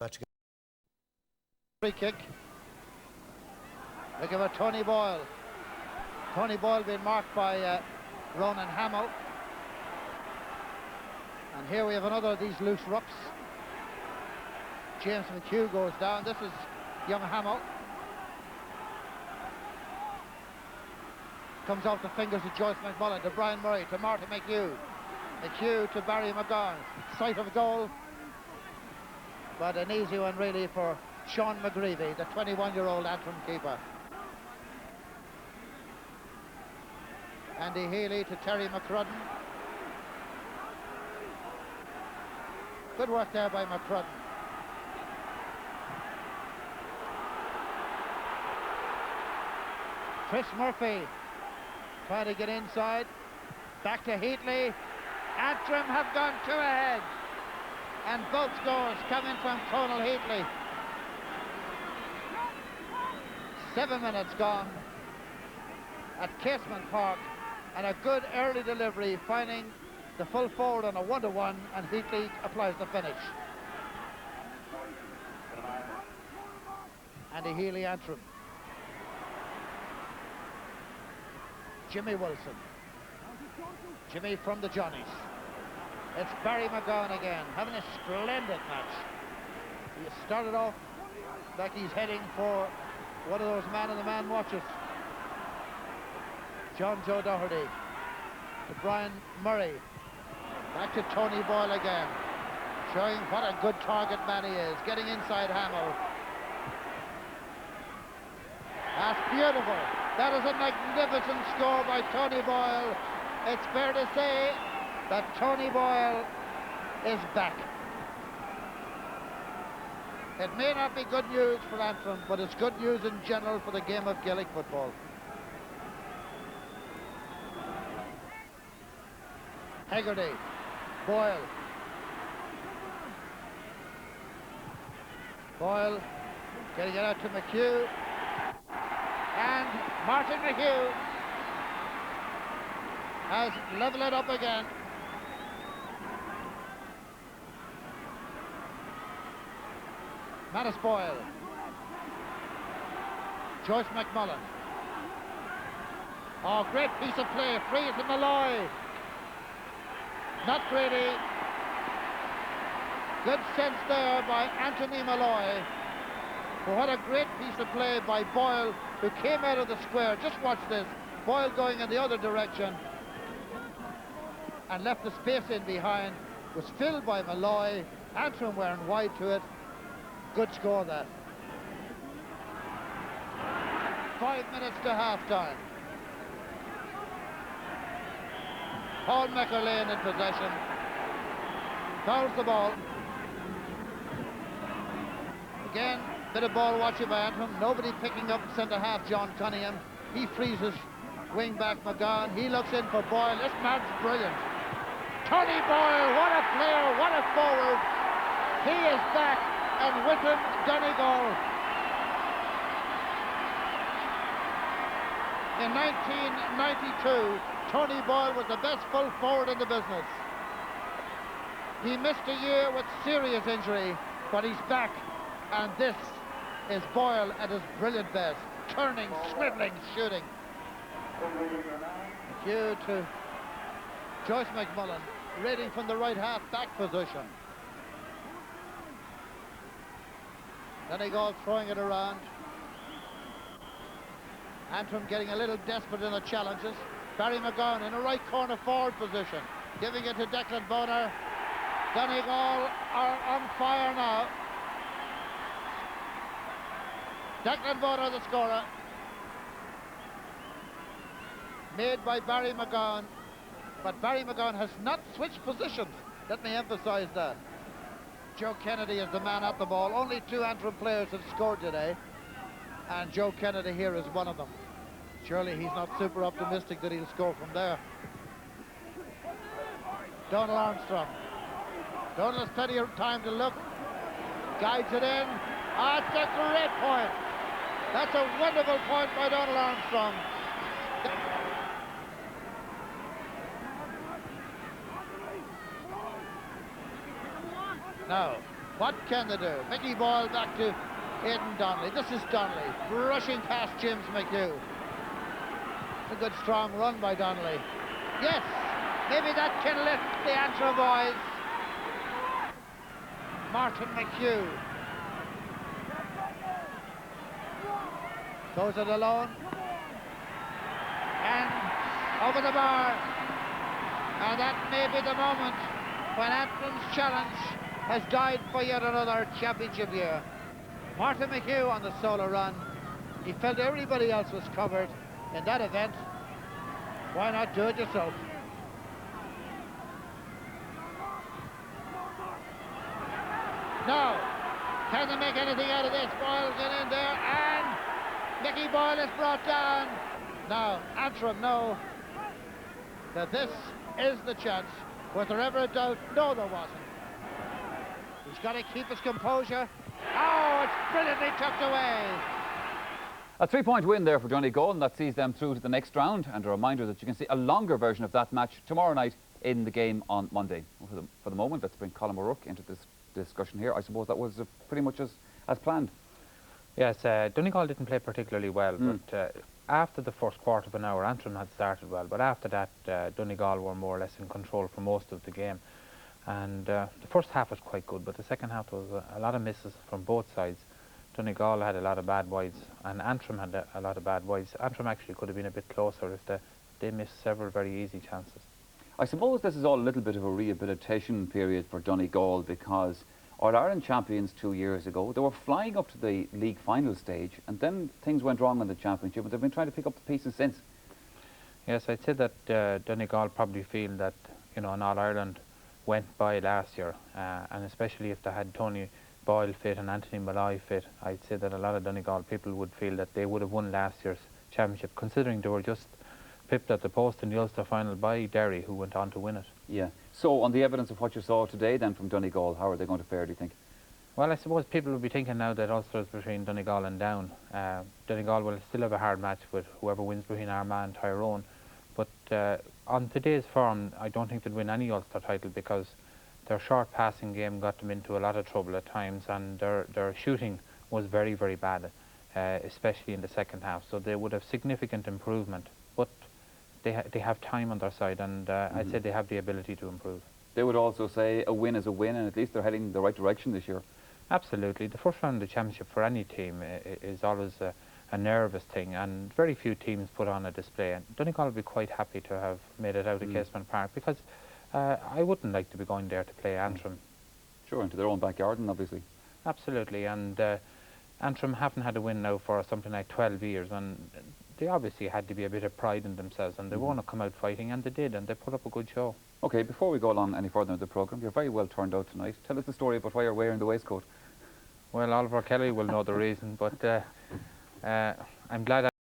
Match. Free kick. Looking for Tony Boyle. Tony Boyle being marked by Ronan Hamill. And here we have another of these loose rucks. James McHugh goes down. This is young Hamill. Comes off the fingers of Joyce McMullen to Brian Murray to Martin McHugh. McHugh to Barry McGowan. Sight of goal. But an easy one really for Sean McGreevy, the 21-year-old Antrim keeper. Andy Healy to Terry McCrudden. Good work there by McCrudden. Chris Murphy trying to get inside. Back to Heatley. Antrim have gone 2 ahead. And both scores coming from Conal Heatley. 7 minutes gone at Casement Park, and a good early delivery, finding the full forward on a 1-to-1, and Heatley applies the finish. Andy Healy, Antrim. Jimmy Wilson. Jimmy from the Johnnies. It's Barry McGowan again, having a splendid match. He started off like he's heading for one of those man-in-the-man watches. John Joe Doherty to Brian Murray. Back to Tony Boyle again, showing what a good target man he is, getting inside Hamill. That's beautiful. That is a magnificent score by Tony Boyle. It's fair to say that Tony Boyle is back. It may not be good news for Antrim, but it's good news in general for the game of Gaelic football. Hegarty, Boyle. Boyle getting it out to McHugh. And Martin McHugh has leveled it up again. Mattis Boyle. Joyce McMullen. Oh, great piece of play. Free to Malloy. Not pretty. Good sense there by Anthony Malloy. But what a great piece of play by Boyle, who came out of the square. Just watch this. Boyle going in the other direction and left the space in behind. Was filled by Malloy. Antrim wearing wide to it. Good score, that. 5 minutes to half-time. Paul McErlane in possession. Fouls the ball. Again, bit of ball watching by Antrim. Nobody picking up centre-half John Cunningham. He freezes wing-back McGowan. He looks in for Boyle. This man's brilliant. Tony Boyle, what a player, what a forward. He is back, and with him, Donegal. In 1992, Tony Boyle was the best full forward in the business. He missed a year with serious injury, but he's back, and this is Boyle at his brilliant best. Turning, swiveling, shooting. Due to Joyce McMullen, raiding from the right half back position. Donegal throwing it around. Antrim getting a little desperate in the challenges. Barry McGowan in a right corner forward position, giving it to Declan Bonner. Donegal are on fire now. Declan Bonner, the scorer. Made by Barry McGowan. But Barry McGowan has not switched positions. Let me emphasize that. Joe Kennedy is the man at the ball. Only 2 Antrim players have scored today, and Joe Kennedy here is one of them. Surely he's not super optimistic that he'll score from there. Donald Armstrong. Donald has plenty of time to look. Guides it in. Ah, it's a great point. That's a wonderful point by Donald Armstrong. Now, What can they do? Mickey Boyle back to Aidan Donnelly. This is Donnelly brushing past James McHugh. It's a good strong run by Donnelly. Yes, maybe that can lift the Antrim boys. Martin McHugh goes it alone and over the bar, and that may be the moment when Antrim's challenge has died for yet another championship year. Martin McHugh on the solo run. He felt everybody else was covered in that event. Why not do it yourself? Now, can they make anything out of this? Boyle's in there, and Mickey Boyle is brought down. Now, Antrim know that this is the chance. Was there ever a doubt? No, there wasn't. He's got to keep his composure. Oh, it's brilliantly tucked away. A 3-point win there for Donegal, and that sees them through to the next round. And a reminder that you can see a longer version of that match tomorrow night in the game on Monday. For the moment, let's bring Colin O'Rourke into this discussion here. I suppose that was pretty much as planned. Yes, Donegal didn't play particularly well, but after the first quarter of an hour, Antrim had started well, but after that, Donegal were more or less in control for most of the game. And the first half was quite good, but the second half was a lot of misses from both sides. Donegal had a lot of bad wides, and Antrim had a lot of bad wides. Antrim actually could have been a bit closer if they missed several very easy chances. I suppose this is all a little bit of a rehabilitation period for Donegal, because All-Ireland champions 2 years ago, they were flying up to the league final stage, and then things went wrong in the championship, and they've been trying to pick up the pieces since. Yes, I'd say that Donegal probably feel that, you know, an All-Ireland went by last year, and especially if they had Tony Boyle fit and Anthony Malloy fit, I'd say that a lot of Donegal people would feel that they would have won last year's championship, considering they were just pipped at the post in the Ulster final by Derry, who went on to win it. Yeah. So, on the evidence of what you saw today then from Donegal, how are they going to fare, do you think? Well, I suppose people will be thinking now that Ulster is between Donegal and Down. Donegal will still have a hard match with whoever wins between Armagh and Tyrone. But on today's form, I don't think they'll win any Ulster title, because their short passing game got them into a lot of trouble at times, and their shooting was very, very bad, especially in the second half. So they would have significant improvement, but they have time on their side, and I'd say they have the ability to improve. They would also say a win is a win, and at least they're heading in the right direction this year. Absolutely. The first round of the championship for any team is always a nervous thing, and very few teams put on a display. And Donegal will be quite happy to have made it out of Casement Park, because I wouldn't like to be going there to play Antrim. Sure, into their own backyard, and obviously. Absolutely, and Antrim haven't had a win now for something like 12 years, and they obviously had to be a bit of pride in themselves, and they want to come out fighting, and they did, and they put up a good show. Okay, before we go along any further in the programme, you're very well turned out tonight. Tell us the story about why you're wearing the waistcoat. Well, Oliver Kelly will know the reason, but I'm glad